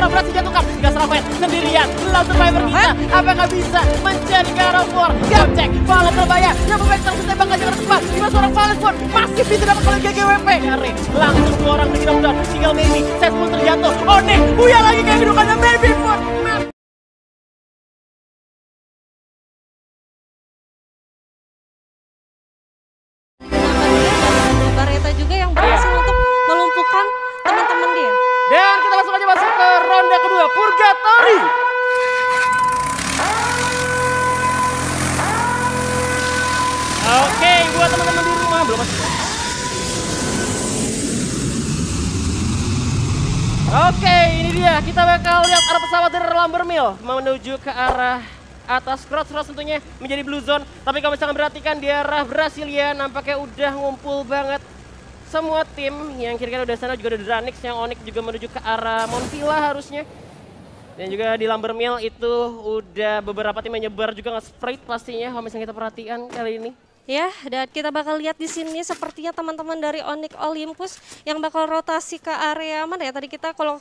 sekarang berhasil jatuhkan. Gas Rafael sendirian. Laut survivor kita. Apa nggak bisa mencari God of War? Gap check. Valen terbayar. Yang memegang tembak aja ke depan. Cuma seorang Valen pun masih bisa dapat oleh GGWP. Langsung 2 orang di knockdown. Tinggal Baby. Set pun terjatuh. Onyx. Buya lagi kayak hidupannya Baby pun. Bareta juga yang berhasil untuk melumpuhkan teman-teman dia. Dan kita masuk ke ronde kedua, Purgatory. Oke, buat teman-teman di rumah belum masuk. Oke, ini dia. Kita bakal lihat arah pesawat dari Lambermill menuju ke arah atas. Crossroads tentunya menjadi blue zone. Tapi kalau misalkan perhatikan di arah Brasilia nampaknya udah ngumpul banget semua tim. Yang kira-kira udah sana juga ada Dranix, yang Onyx juga menuju ke arah Monvilla harusnya. Dan juga di Lambermill itu udah beberapa tim yang nyebar juga nge-sprite pastinya kalau misalnya kita perhatikan kali ini. Ya, dan kita bakal lihat di sini sepertinya teman-teman dari Onyx Olympus yang bakal rotasi ke area mana ya tadi kita kalau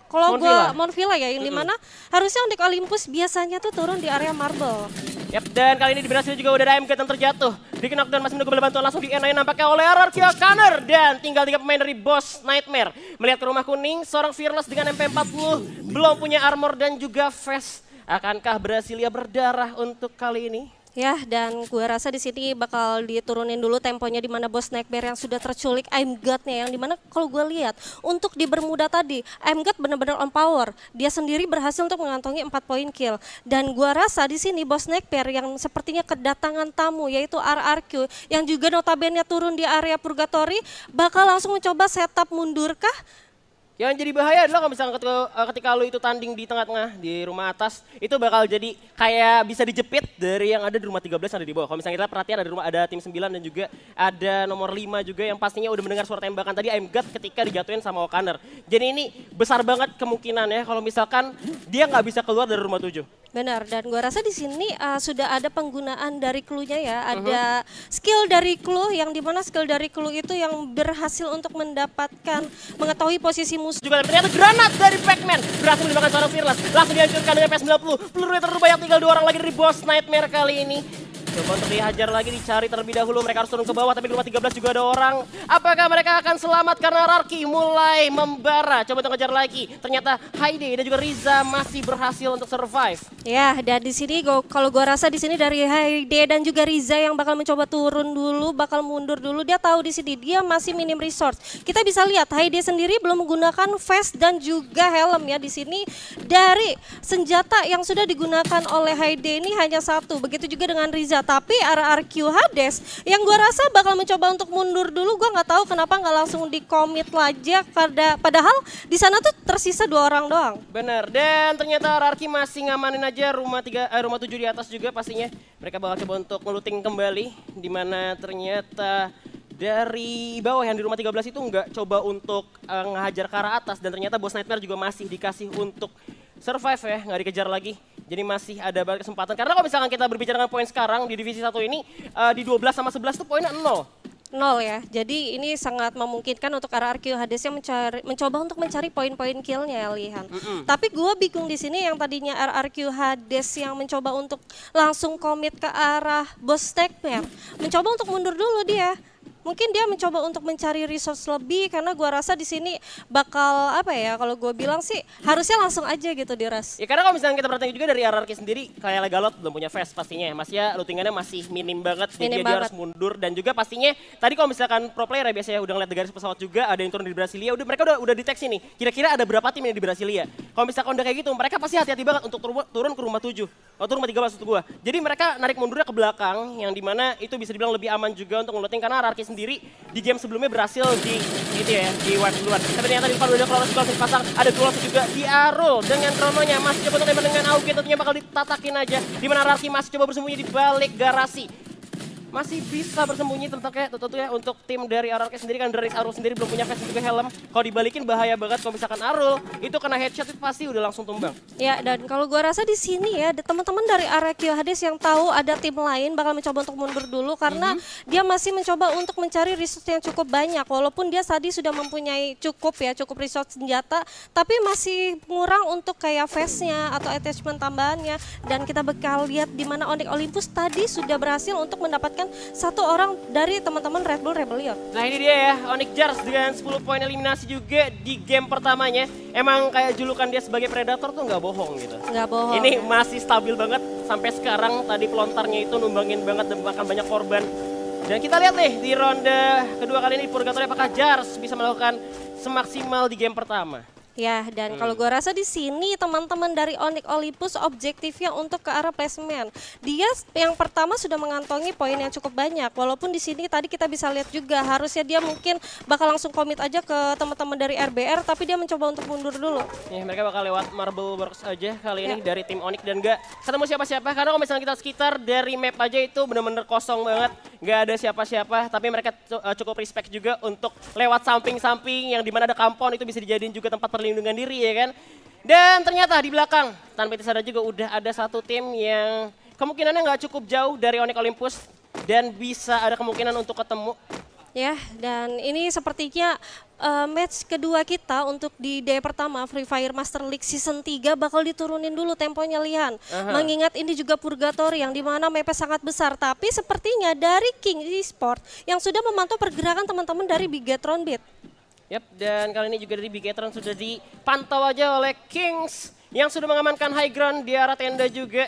Monvilla ya yang dimana harusnya Onyx Olympus biasanya tuh turun di area Marble. Yap, dan kali ini di Brasil juga udah ada MG yang terjatuh. Di knockdown masih menunggu bantuan langsung di N9 nampaknya oleh RRQ Kanner. Dan tinggal 3 pemain dari Boss Nightmare. Melihat ke rumah kuning, seorang Fearless dengan MP40 belum punya armor dan juga vest. Akankah Brasilia berdarah untuk kali ini? Ya, dan gue rasa di sini bakal diturunin dulu temponya di mana Boss Nightmare yang sudah terculik I'm God-nya yang dimana kalau gue lihat untuk di Bermuda tadi I'm God benar-benar on power. Dia sendiri berhasil untuk mengantongi 4 poin kill. Dan gue rasa di sini Boss Nightmare yang sepertinya kedatangan tamu yaitu RRQ yang juga notabene turun di area Purgatory bakal langsung mencoba setup mundur kah? Yang jadi bahaya adalah kalau misalnya ketika lu itu tanding di tengah-tengah di rumah atas itu bakal jadi kayak bisa dijepit dari yang ada di rumah 13 yang ada di bawah. Kalau misalnya kita perhatian ada tim 9 dan juga ada nomor 5 juga yang pastinya udah mendengar suara tembakan tadi I'm God ketika dijatuhin sama O'Connor. Jadi ini besar banget kemungkinan ya kalau misalkan dia nggak bisa keluar dari rumah 7. Benar, dan gue rasa di sini sudah ada penggunaan dari clue-nya ya, ada skill dari clue yang dimana skill dari clue itu yang berhasil untuk mendapatkan mengetahui posisi musuh. Juga ternyata granat dari Pac-Man berhasil menembakkan seorang Fearless, langsung dihancurkan dengan PS90. Pelurunya terlalu banyak, tinggal 2 orang lagi dari Boss Nightmare kali ini. Coba untuk dihajar lagi, dicari terlebih dahulu. Mereka harus turun ke bawah, tapi di rumah 13 juga ada orang. Apakah mereka akan selamat karena Rarky mulai membara. Coba untuk ngejar lagi. Ternyata Haide dan juga Riza masih berhasil untuk survive. Ya, dan di sini kalau gua rasa di sini dari Haide dan juga Riza yang bakal mencoba turun dulu, bakal mundur dulu. Dia tahu di sini dia masih minim resource. Kita bisa lihat Haide sendiri belum menggunakan vest dan juga helm ya di sini. Dari senjata yang sudah digunakan oleh Haide ini hanya 1. Begitu juga dengan Riza. Tapi RRQ Hades yang gue rasa bakal mencoba untuk mundur dulu. Gue nggak tahu kenapa nggak langsung di-commit aja padahal di sana tuh tersisa 2 orang doang. Bener, dan ternyata RRQ masih ngamanin aja rumah 7 di atas juga pastinya. Mereka bakal coba untuk ngeluting kembali, dimana ternyata dari bawah yang di rumah 13 itu nggak coba untuk ngehajar ke arah atas. Dan ternyata Boss Nightmare juga masih dikasih untuk survive ya, nggak dikejar lagi. Jadi masih ada banyak kesempatan. Karena kalau misalkan kita berbicara dengan poin sekarang di divisi 1 ini, di 12 sama 11 tuh poinnya 0. 0 ya, jadi ini sangat memungkinkan untuk RRQ Hades yang mencoba untuk mencari poin-poin killnya ya Lihan. Tapi gue bingung di sini yang tadinya RRQ Hades yang mencoba untuk langsung komit ke arah Boss Nightmare, mencoba untuk mundur dulu dia. Mungkin dia mencoba untuk mencari resource lebih karena gua rasa di sini bakal apa ya, kalau gua bilang sih harusnya langsung aja gitu di rush. Ya karena kalau misalnya kita perhatikan juga dari RRQ sendiri kayak Legalot belum punya vest pastinya ya. Masih ya lootingannya masih minim banget, jadi dia harus mundur. Dan juga pastinya tadi kalau misalkan pro player ya biasanya udah ngeliat garis pesawat juga ada yang turun di Brasilia, mereka udah deteksi nih kira-kira ada berapa tim yang di Brasilia. Kalau misalkan udah kayak gitu mereka pasti hati-hati banget untuk turun ke rumah 7 atau rumah 13 maksud gua. Jadi mereka narik mundurnya ke belakang yang dimana itu bisa dibilang lebih aman juga untuk ngelooting karena RRQ sendiri di game sebelumnya berhasil di wipe duluan. Tapi ternyata di depan udah Kronos dipasang, ada Dulos juga di Arul dengan krononya masih coba untuk dengan Auge tentunya bakal ditatakin aja. Di mana Rarky masih coba bersembunyi di balik garasi. masih bisa bersembunyi tentu ya untuk tim dari RRQ sendiri kan dari Arul sendiri belum punya face dan juga helm. Kalau dibalikin bahaya banget kalau misalkan Arul itu kena headshot itu pasti udah langsung tumbang. Ya, dan kalau gua rasa di sini ya ada teman-teman dari RRQ Hades yang tahu ada tim lain bakal mencoba untuk mundur dulu karena dia masih mencoba untuk mencari resource yang cukup banyak walaupun dia tadi sudah mempunyai cukup resource senjata tapi masih kurang untuk kayak face-nya atau attachment tambahannya dan kita bakal lihat di mana Onyx Olympus tadi sudah berhasil untuk mendapatkan satu orang dari teman-teman Red Bull Rebellion. Nah ini dia ya, Onyx Jars dengan 10 poin eliminasi juga di game pertamanya. Emang kayak julukan dia sebagai Predator tuh nggak bohong gitu. Nggak bohong. Ini masih stabil banget sampai sekarang, tadi pelontarnya itu numbangin banget dan bahkan banyak korban. Dan kita lihat nih di ronde kedua kali ini Purgatory apakah Jars bisa melakukan semaksimal di game pertama. Ya, dan kalau gue rasa di sini teman-teman dari Onyx Olympus objektifnya untuk ke arah placement. Dia yang pertama sudah mengantongi poin yang cukup banyak. Walaupun di sini tadi kita bisa lihat juga harusnya dia mungkin bakal langsung komit aja ke teman-teman dari RBR, tapi dia mencoba untuk mundur dulu. Ya, mereka bakal lewat Marble Works aja kali ini dari tim Onyx dan gak ketemu siapa-siapa. Karena kalau misalnya kita sekitar dari map aja itu bener-bener kosong banget. Gak ada siapa-siapa, tapi mereka cukup respect juga untuk lewat samping-samping yang dimana ada kampon itu bisa dijadiin juga tempat perlindungan diri ya kan. Dan ternyata di belakang tanpa disadar juga udah ada satu tim yang kemungkinannya nggak cukup jauh dari Onyx Olympus dan bisa ada kemungkinan untuk ketemu. Ya, dan ini sepertinya match kedua kita untuk di day pertama Free Fire Master League Season 3 bakal diturunin dulu temponya Lihan. Mengingat ini juga Purgatory yang dimana mapnya sangat besar. Tapi sepertinya dari King Esport yang sudah memantau pergerakan teman-teman dari Bigetron Beat. Yap, dan kali ini juga dari Bigetron sudah dipantau aja oleh Kings yang sudah mengamankan high ground di arah tenda juga.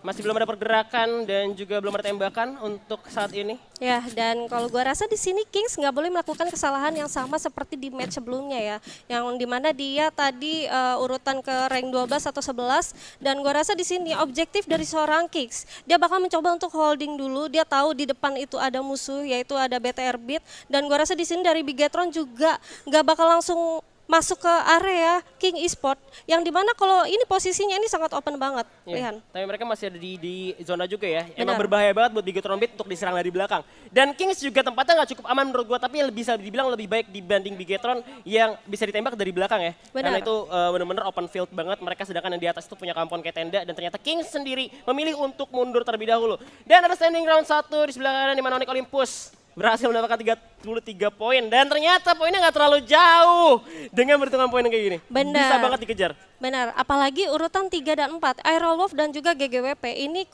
Masih belum ada pergerakan dan juga belum ada tembakan untuk saat ini. Ya, dan kalau gua rasa di sini Kings nggak boleh melakukan kesalahan yang sama seperti di match sebelumnya ya. Yang dimana dia tadi urutan ke rank 12 atau 11 dan gua rasa di sini objektif dari seorang Kings. Dia bakal mencoba untuk holding dulu, dia tahu di depan itu ada musuh yaitu ada BTR Beat dan gua rasa di sini dari Bigetron juga nggak bakal langsung masuk ke area King Esport yang dimana kalau ini posisinya ini sangat open banget, Lihan. Tapi mereka masih ada di zona juga ya. Emang berbahaya banget buat Bigetron Beat untuk diserang dari belakang. Dan Kings juga tempatnya nggak cukup aman menurut gua, tapi bisa dibilang lebih baik dibanding Bigetron yang bisa ditembak dari belakang ya. Karena itu benar-benar open field banget. Mereka sedangkan yang di atas itu punya kampung kayak tenda dan ternyata Kings sendiri memilih untuk mundur terlebih dahulu. Dan ada standing round 1 di sebelah kanan di mana Onyx Olympus berhasil mendapatkan 33 poin dan ternyata poinnya nggak terlalu jauh dengan perhitungan poin kayak gini. Benar. Bisa banget dikejar. Benar, apalagi urutan 3 dan 4, Aerowolf dan juga GGWP ini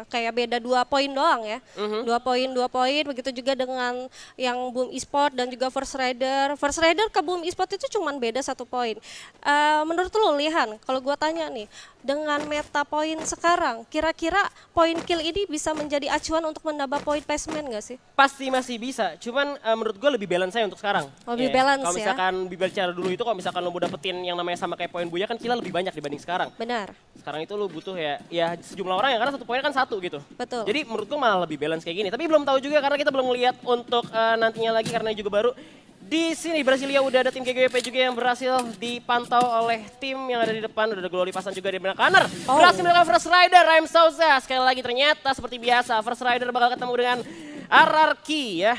kayak beda 2 poin doang ya. 2 poin, begitu juga dengan yang Boom Esport dan juga First Rider. First Rider ke Boom Esport itu cuma beda 1 poin. Menurut lu Lihan, kalau gua tanya nih, dengan meta poin sekarang, kira-kira poin kill ini bisa menjadi acuan untuk menambah poin placement nggak sih? Pasti masih bisa, cuman menurut gue lebih balance saya untuk sekarang. Lebih balance kalau ya? misalkan bicara dulu itu, kalau misalkan lo mau dapetin yang namanya sama kayak poin Buya kan killa lebih banyak dibanding sekarang. Benar. Sekarang itu lo butuh ya sejumlah orang ya, karena 1 poin kan 1 gitu. Betul. Jadi menurut gue malah lebih balance kayak gini. Tapi belum tahu juga karena kita belum lihat untuk nantinya lagi karena juga baru. Di sini Brasilia udah ada tim GGWP juga yang berhasil dipantau oleh tim yang ada di depan. Udah ada Glory Pasan juga di belakang kanan. Berhasil melakukan First Rider, Raim Souza. Sekali lagi ternyata seperti biasa First Rider bakal ketemu dengan RRQ ya.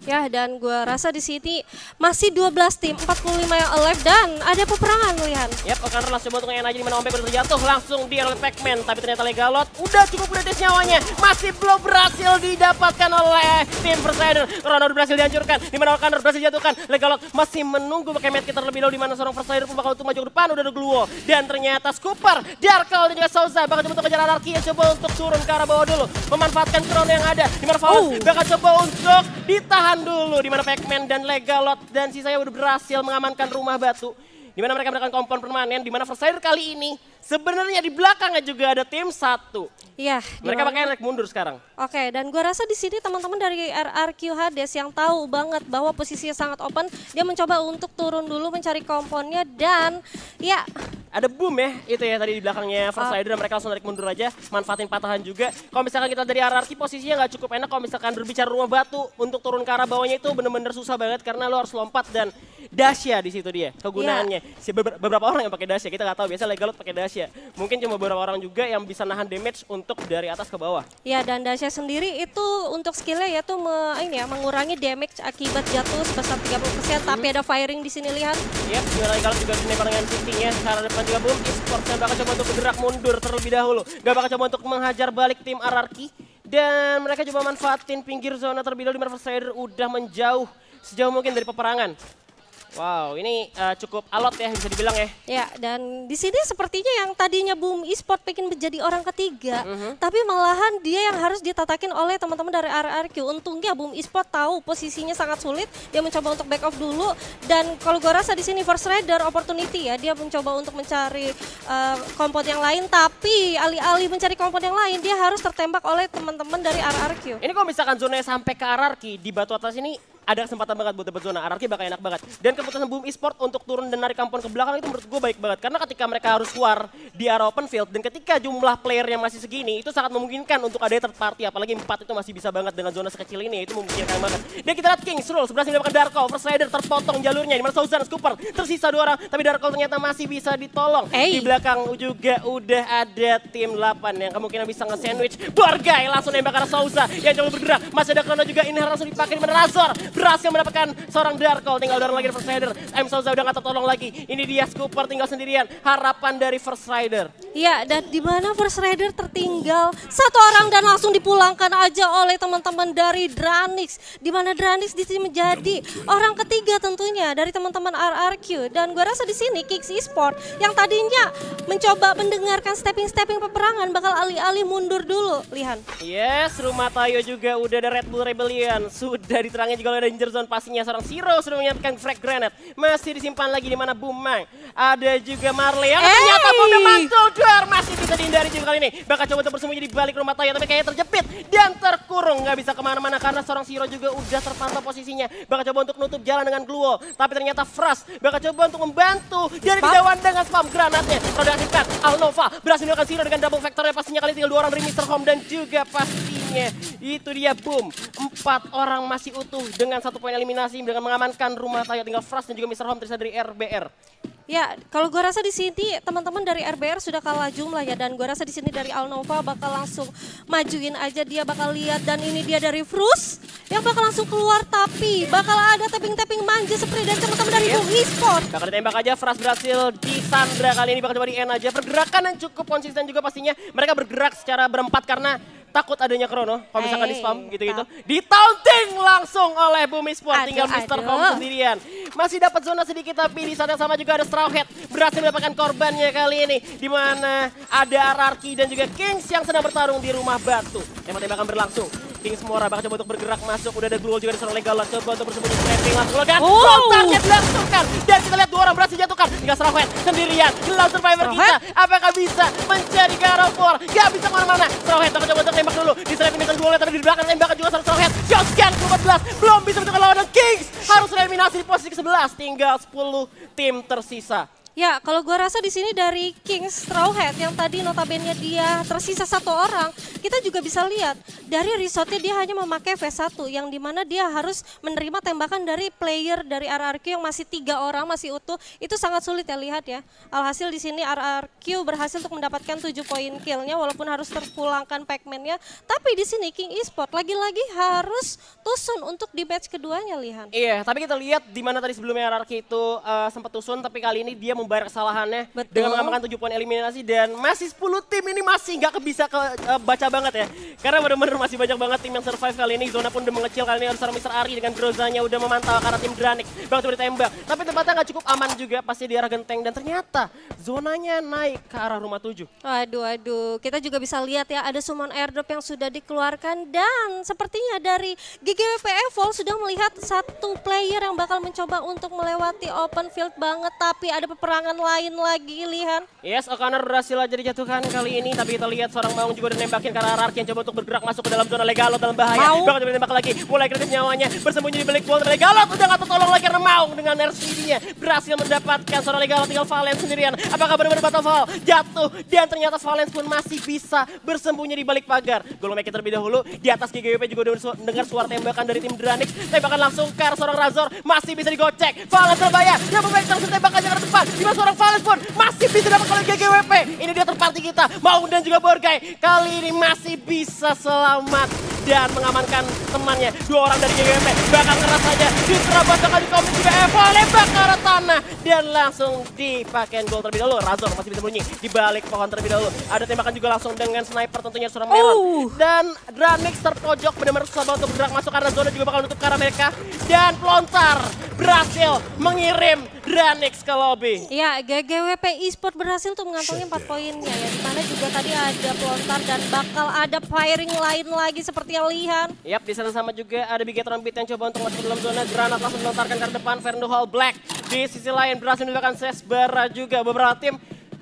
Ya, dan gua rasa di sini masih 12 tim, 45 yang alive dan ada peperangan Lihan. Yap, Okaner langsung coba untuk aja di mana Ompek udah terjatuh langsung di oleh Pac-Man, tapi ternyata Legalot udah cukup kritis nyawanya, masih belum berhasil didapatkan oleh tim First Rider. Corona udah berhasil dihancurkan, di mana Okaner berhasil dijatuhkan. Legalot masih menunggu pakai medkit terlebih dahulu di mana seorang First Rider pun bakal untuk maju ke depan, udah ada Gluo dan ternyata Scooper, Darkal dan juga Souza bakal coba untuk kejar RRQ yang coba untuk turun ke arah bawah dulu, memanfaatkan Corona yang ada, di mana Faust bakal coba untuk ditahan dulu, di mana Pac-Man dan Legalot dan sisanya udah berhasil mengamankan rumah batu. Di mana mereka mendapatkan kompon permanen, di mana First Rider kali ini sebenarnya di belakangnya juga ada tim 1. Iya. Mereka pakai naik mundur sekarang. Oke, dan gua rasa di sini teman-teman dari RRQ Hades yang tahu banget bahwa posisinya sangat open, dia mencoba untuk turun dulu mencari komponnya dan ya ada boom ya, itu ya tadi di belakangnya First Rider, mereka langsung narik mundur aja, manfaatin patahan juga. Kalau misalkan kita dari RRQ posisinya nggak cukup enak, kalau misalkan berbicara rumah batu untuk turun ke arah bawahnya itu bener-bener susah banget karena lo harus lompat dan dasya di situ dia kegunaannya. Beberapa orang yang pakai dasya, kita nggak tahu, biasa Legalot pakai dasya. Mungkin cuma beberapa orang juga yang bisa nahan damage untuk dari atas ke bawah. Ya, dan dasya sendiri itu untuk skillnya yaitu mengurangi damage akibat jatuh sebesar 30%, tapi ada firing di sini, lihat. Yap, juga Legalot juga menembak dengan shiftingnya. Sekarang depan juga boom, esports yang bakal coba untuk bergerak mundur terlebih dahulu. Gak bakal coba untuk menghajar balik tim RRQ. Dan mereka coba manfaatin pinggir zona terlebih dahulu, di mana First Rider udah menjauh sejauh mungkin dari peperangan. Wow, ini cukup alot ya bisa dibilang ya. Ya, dan di sini sepertinya yang tadinya Boom Esport pengen menjadi orang ketiga, tapi malahan dia yang harus ditatakin oleh teman-teman dari RRQ. Untungnya Boom Esport tahu posisinya sangat sulit, dia mencoba untuk back off dulu. Dan kalau gue rasa di sini First Rider opportunity ya, dia mencoba untuk mencari kompon yang lain, tapi alih-alih mencari kompon yang lain, dia harus tertembak oleh teman-teman dari RRQ. Ini kalau misalkan zonanya sampai ke RRQ di batu atas ini, ada kesempatan banget buat dapat zona. RRQ bakal enak banget. Dan keputusan Boom Esport untuk turun dan narik kampung ke belakang itu menurut gue baik banget. Karena ketika mereka harus keluar di area open field, dan ketika jumlah playernya masih segini, itu sangat memungkinkan untuk ada third party. Apalagi 4 itu masih bisa banget dengan zona sekecil ini, itu memungkinkan banget. Dan kita lihat Kings Rule, berhasil mendapatkan Dark Call. First Rider terpotong jalurnya, dimana Souzan, Scooper, tersisa 2 orang. Tapi Dark Call ternyata masih bisa ditolong. Di belakang juga udah ada tim 8 yang kemungkinan bisa nge-sandwich. Borgai langsung nembak ke arah Souza yang coba bergerak. Masih ada Chrono juga, ini langsung dipakai di mana Razor. Berhasil mendapatkan seorang Dark Call, tinggal dorong lagi di First Rider. Souza udah gak tertolong lagi. Ini dia Scooper tinggal sendirian. Harapan dari First Rider. Ya, dan di mana First Rider tertinggal 1 orang dan langsung dipulangkan aja oleh teman-teman dari Dranix. Di mana Dranix di sini menjadi orang ketiga tentunya dari teman-teman RRQ. Dan gue rasa di sini Kings Esport yang tadinya mencoba mendengarkan stepping peperangan bakal alih-alih mundur dulu, Lihan. Yes, rumah Tayo juga udah ada Red Bull Rebellion. Sudah diterangin juga oleh Danger Zone, pastinya seorang Zero sudah menyiapkan frag granate. Masih disimpan lagi di mana Bumang. Ada juga Marley yang ternyata bomnya mantul dar. Masih bisa dihindari juga kali ini. Bakal coba untuk bersembunyi di balik rumah Tayo, tapi kayaknya terjepit dan terkurung. Nggak bisa kemana-mana karena seorang Zero juga udah terpantau posisinya. Bakal coba untuk nutup jalan dengan Gluo. Tapi ternyata Frost bakal coba untuk membantu dari kejauhan dengan spam granatnya. Sudah aktifkan. Alnova berhasil melakukan Zero dengan double vectornya. Pastinya kali tinggal 2 orang dari Mr. Home dan juga pastinya itu dia Boom. 4 orang masih utuh dengan 1 poin eliminasi dengan mengamankan rumah Tayo. Tinggal Frost dan juga Mr. Home tersisa dari RBR. Ya, kalau gue rasa di sini teman-teman dari RBR sudah kalah jumlah ya, dan gue rasa di sini dari Alnova bakal langsung majuin aja, dia bakal lihat, dan ini dia dari Frus yang bakal langsung keluar, tapi bakal ada tapping-tapping manja seperti dari teman-teman dari Boom Esport. Bakal ditembak aja, Frost berhasil disandra kali ini, bakal coba di end aja. Pergerakan yang cukup konsisten juga pastinya, mereka bergerak secara berempat karena takut adanya Chrono, kalau misalkan di spam gitu-gitu. Di-taunting langsung oleh Boom Esport, tinggal Mr. Home sendirian. Masih dapat zona sedikit, tapi di saat yang sama juga ada Straw Hat berhasil mendapatkan korbannya kali ini. Di mana ada RRQ dan juga Kings yang sedang bertarung di rumah batu. Tembak-tembakan berlangsung. Kings Mora bakal coba untuk bergerak masuk, udah ada Gluol juga di seorang Legalot, coba untuk bersembunyi trapping langsung dan kontaknya dilangsungkan. Dan kita lihat 2 orang berhasil jatuhkan, tinggal Straw Hat sendirian. Cloud Survivor kita, apakah bisa menjadi God of War? Gak bisa kemana-mana. Straw Hat bakal coba untuk tembak dulu, di selipin Mr. Gluol tapi di belakang tembakan juga Straw Hat. Shotgun ke-14, belum bisa menentukan lawan, dan Kings harus eliminasi di posisi ke-11, tinggal 10 tim tersisa. Ya, kalau gue rasa di sini dari Kings Straw Hat yang tadi notabene dia tersisa 1 orang, kita juga bisa lihat dari resortnya dia hanya memakai V1 yang dimana dia harus menerima tembakan dari player dari RRQ yang masih 3 orang masih utuh. Itu sangat sulit ya, lihat ya. Alhasil di sini RRQ berhasil untuk mendapatkan 7 poin killnya walaupun harus terpulangkan Pac-Man-nya. Tapi di sini King Esport lagi-lagi harus tusun untuk di match keduanya, Lihan. Iya, tapi kita lihat di mana tadi sebelumnya RRQ itu sempat tusun, tapi kali ini dia membayar kesalahannya dengan mengamankan 7 poin eliminasi, dan masih 10 tim ini masih nggak bisa baca banget ya. Karena benar-benar masih banyak banget tim yang survive kali ini. Zona pun udah mengecil kali ini, harus seorang Mr. Ari dengan Grozanya udah memantau karena tim Dranix bakal coba ditembak. Tapi tempatnya nggak cukup aman juga pasti di arah genteng, dan ternyata zonanya naik ke arah rumah 7. Aduh, kita juga bisa lihat ya ada summon airdrop yang sudah dikeluarkan, dan sepertinya dari GGWP Evol sudah melihat 1 player yang bakal mencoba untuk melewati open field banget, tapi ada peperangan serangan lain lagi, Lihan. Yes, O'Connor berhasil aja dijatuhkan kali ini, tapi kita lihat seorang Maung juga udah nembakin ke arah Rarky yang coba untuk bergerak masuk ke dalam zona Legalot dalam bahaya. Bahkan coba nembak lagi, mulai kritis nyawanya, bersembunyi di balik wall. Legalot udah gak tertolong lagi karena Maung dengan RCD-nya berhasil mendapatkan seorang Legalot, tinggal Valence sendirian. Apakah benar-benar Battlefield jatuh? Dan ternyata Valence pun masih bisa bersembunyi di balik pagar. Gol make terlebih dahulu, di atas GGWP juga udah dengar suara tembakan dari tim Dranix. Tembakan langsung ke arah seorang Razor, masih bisa digocek. Valence berbahaya, dia membaik langsung tembakan ke depan. Di mana seorang Valence pun masih bisa dapat oleh GGWP. Ini dia terparti kita, Maung dan juga Borgai. Kali ini masih bisa selamat dan mengamankan temannya. Dua orang dari GGWP bakal keras saja. Diterabas bakal dikomit juga Evo, lempar ke arah tanah. Dan langsung dipakai gol terlebih dahulu. Razor masih bisa bunyi di balik pohon terlebih dahulu. Ada tembakan juga langsung dengan sniper tentunya seorang Melon. Dan Dranix terpojok benar-benar susah banget untuk bergerak masuk karena zona juga bakal menutup ke arah mereka. Dan Pelontar berhasil mengirim Dranix ke lobby. Ya, GGWP Esport berhasil untuk mengantongi 4 poinnya ya. Dimana juga tadi ada Pelontar dan bakal ada firing lain lagi seperti yang Lihan. Yap, di sana sama juga ada Bigetron Beat yang coba untuk masuk ke dalam zona. Granat langsung dilontarkan ke depan, Fernando Black. Di sisi lain berhasil mendapatkan Sesbara juga. Beberapa tim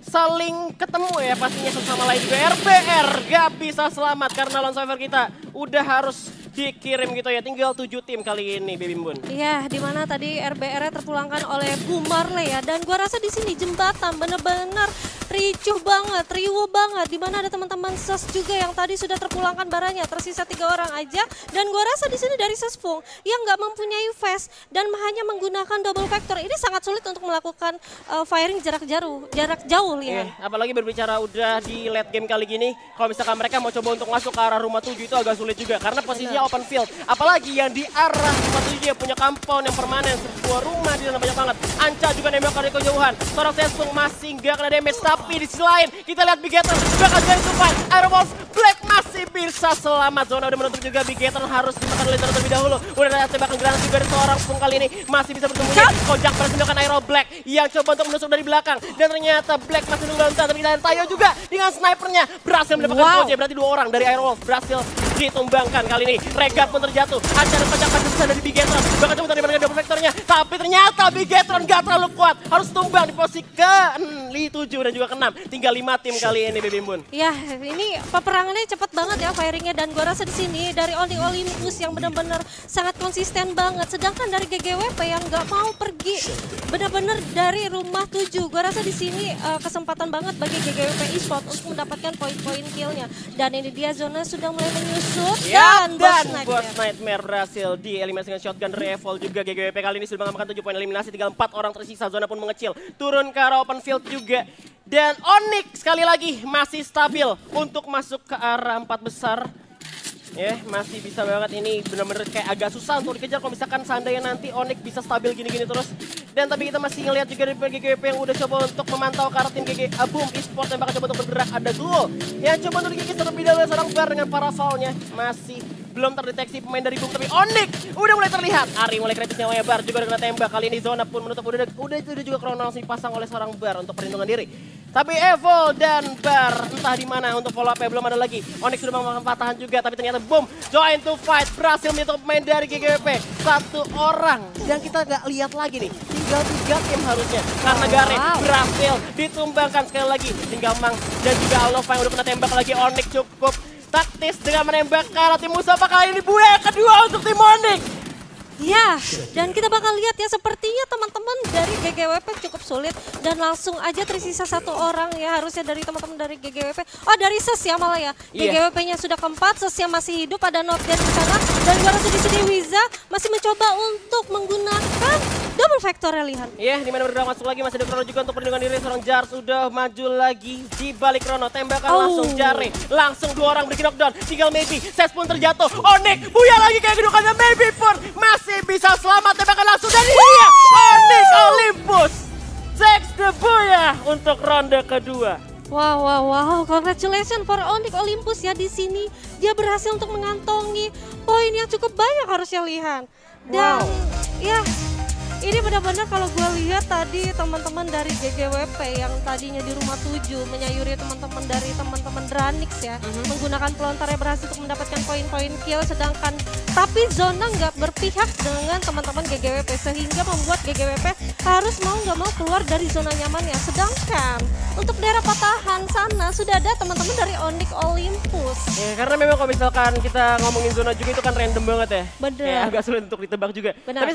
saling ketemu ya pastinya satu sama lain juga. RBR gak bisa selamat karena lawan survivor kita udah harus dikirim gitu ya. Tinggal 7 tim kali ini, Baby Bun. Iya, di mana tadi RBR terpulangkan oleh Bumarle ya. Dan gua rasa di sini jembatan bener-bener ricuh banget, riuh banget. Di mana ada teman-teman SES juga yang tadi sudah terpulangkan baranya. Tersisa 3 orang aja. Dan gua rasa di sini dari Sesfung yang nggak mempunyai fast dan hanya menggunakan double vector. Ini sangat sulit untuk melakukan firing jarak jauh ya. Apalagi berbicara udah di late game kali gini, kalau misalkan mereka mau coba untuk masuk ke arah rumah 7 itu agak sulit juga karena posisinya open field. Apalagi yang di arah rumah 7 punya compound yang permanen, sebuah rumah di sana banyak banget. Anca juga nembak dari kejauhan. Seorang Sesfung masih nggak kena damage, tapi di sisi lain kita lihat Bigetron bakal jadi tumpah. Aerowolf Black masih bisa selamat. Zona udah menutup juga, Bigetron harus dimakan oleh zona terlebih dahulu. Udah ada tembakan granat juga dari seorang Fung kali ini masih bisa bersembunyi. Kojak berhasil melakukan Aero Black yang coba untuk menusuk dari belakang dan ternyata Black masih nunggu tapi dan Tayo juga dengan snipernya berhasil mendapatkan Koje. Berarti 2 orang dari Aerowolf berhasil ditumbangkan kali ini. Regat pun terjatuh. Ada kojak masih bisa dari Bigetron. Bahkan coba dari mana double vectornya, tapi ternyata Bigetron gak terlalu kuat. Harus tumbang di posisi ke-7 dan juga ke-6. Tinggal 5 tim kali ini, Baby Bun. Ya, ini peperangannya cepet banget ya firingnya, dan gua rasa di sini dari Onyx Olympus yang benar-benar sangat konsisten banget. Sedangkan dari GGWP yang nggak mau pergi benar-benar dari rumah 7. Gua rasa di sini kesempatan banget bagi GGWP Esport untuk mendapatkan poin-poin killnya. Dan ini dia zona sudah mulai menyusut dan Boss Nightmare berhasil dieliminasi dengan shotgun dari Evol juga. GGWP kali ini sudah mengamankan 7 poin eliminasi, tinggal 4 orang tersisa. Zona pun mengecil, turun ke arah open field juga. Dan Onyx sekali lagi masih stabil untuk masuk ke arah 4 besar. Masih bisa banget, ini benar-benar kayak agak susah untuk dikejar kalau misalkan seandainya nanti Onyx bisa stabil gini-gini terus. Dan tapi kita masih ngelihat juga dari GGWP yang udah coba untuk memantau ke arah tim Boom Esport yang bakal coba untuk bergerak. Ada Duo yang coba untuk dikikis terlebih dahulu seorang Bar dengan paravalnya. Masih belum terdeteksi pemain dari Boom, tapi Onyx udah mulai terlihat. Ari mulai kritis nyawanya, Bar juga udah kena tembak. Kali ini zona pun menutup, udah juga kronos dipasang oleh seorang Bar untuk perlindungan diri. Tapi Evo dan Bar entah di mana untuk follow up belum ada lagi. Onyx sudah memakan patahan juga, tapi ternyata Boom join to fight, berhasil menyentuh pemain dari GGWP. 1 orang yang kita nggak lihat lagi nih. Tinggal 3 tim harusnya karena Gare berhasil ditumbangkan sekali lagi. Tinggal Mang dan juga Alova yang udah kena tembak lagi. Onyx cukup taktis dengan menembak ke arah tim musuh. Apa kali ini buaya kedua untuk tim Onyx? Ya, dan kita bakal lihat ya, sepertinya teman-teman dari GGWP cukup sulit dan langsung aja tersisa 1 orang ya, harusnya dari teman-teman dari GGWP. Oh, dari SES ya malah ya. GGWP-nya sudah keempat, SES yang masih hidup, ada Notgen di sana, dan gua rasa di sini Wiza masih mencoba untuk menggunakan double vector ya, Lihan. Iya, dimana bergerak masuk lagi, masih ada Krono juga untuk perlindungan diri. Seorang Jar sudah maju lagi di balik Krono, tembakan langsung Jare, langsung 2 orang bikin knockdown. Tinggal Maybe, Ses pun terjatuh. Onyx buya lagi kayak kedudukannya, Maybe pun masih bisa selamat, tembakan langsung dari dia. Onyx Olympus, Sex the Buya untuk ronde kedua. Wow, congratulations for Onyx Olympus ya, di sini dia berhasil untuk mengantongi poin yang cukup banyak harusnya, Lihan. Dan ya Ini benar-benar kalau gue lihat tadi teman-teman dari GGWP yang tadinya di rumah 7 menyayuri teman-teman dari teman-teman Dranix ya, menggunakan pelontarnya berhasil untuk mendapatkan poin-poin kill, sedangkan tapi Zona nggak berpihak dengan teman-teman GGWP sehingga membuat GGWP harus mau nggak mau keluar dari zona nyamannya. Sedangkan untuk daerah patahan sana sudah ada teman-teman dari Onyx Olympus. Ya, karena memang kalau misalkan kita ngomongin zona juga itu kan random banget ya. Bener. Kayak agak sulit untuk ditebak juga. Benar. Tapi